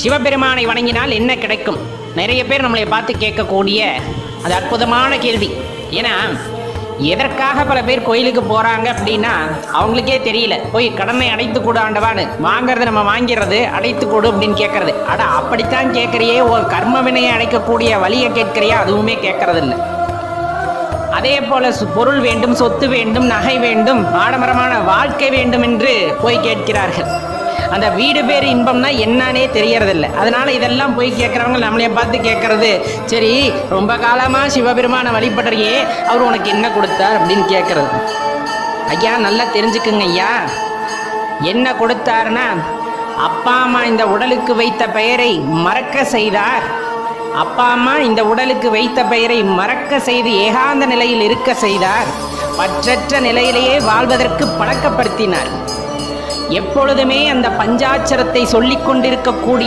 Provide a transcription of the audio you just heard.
சிவபெருமானை வணங்கினால் என்ன கிடைக்கும்? நிறைய பேர் நம்மளை பார்த்து கேட்கக்கூடிய அது அற்புதமான கேள்வி. ஏன்னா எதற்காக பல பேர் கோயிலுக்கு போகிறாங்க அப்படின்னா அவங்களுக்கே தெரியல. போய் கடனை அடைத்து கொடு ஆண்டவான்னு வாங்கிறது, நம்ம வாங்கிறது, அடைத்து கொடு அப்படின்னு கேட்கறது. அட அப்படித்தான் கேட்குறியே, ஒரு கர்ம வினையை அடைக்கக்கூடிய வழியை கேட்குறியா? அதுவுமே கேட்கறது இல்லை. அதே போல பொருள் வேண்டும், சொத்து வேண்டும், நகை வேண்டும், ஆடம்பரமான வாழ்க்கை வேண்டும் என்று போய் கேட்கிறார்கள். அந்த வீடு பேர் இன்பம்னா என்னன்னே தெரியறதில்லை. அதனால இதெல்லாம் போய் கேட்குறவங்க நம்மளைய பார்த்து கேட்கறது, சரி ரொம்ப காலமாக சிவபெருமானை வழிபடுறியே, அவர் உனக்கு என்ன கொடுத்தார் அப்படின்னு கேட்கறது. ஐயா நல்லா தெரிஞ்சுக்குங்க ஐயா, என்ன கொடுத்தாருன்னா அப்பா அம்மா இந்த உடலுக்கு வைத்த பெயரை மறக்க செய்தார். அப்பா அம்மா இந்த உடலுக்கு வைத்த பெயரை மறக்க செய்து ஏகாந்த நிலையில் இருக்க செய்தார். பற்றற்ற நிலையிலேயே வாழ்வதற்கு பழக்கப்படுத்தினார். எப்பொழுதுமே அந்த பஞ்சாட்சரத்தை சொல்லிக் கொண்டிருக்கக்கூடிய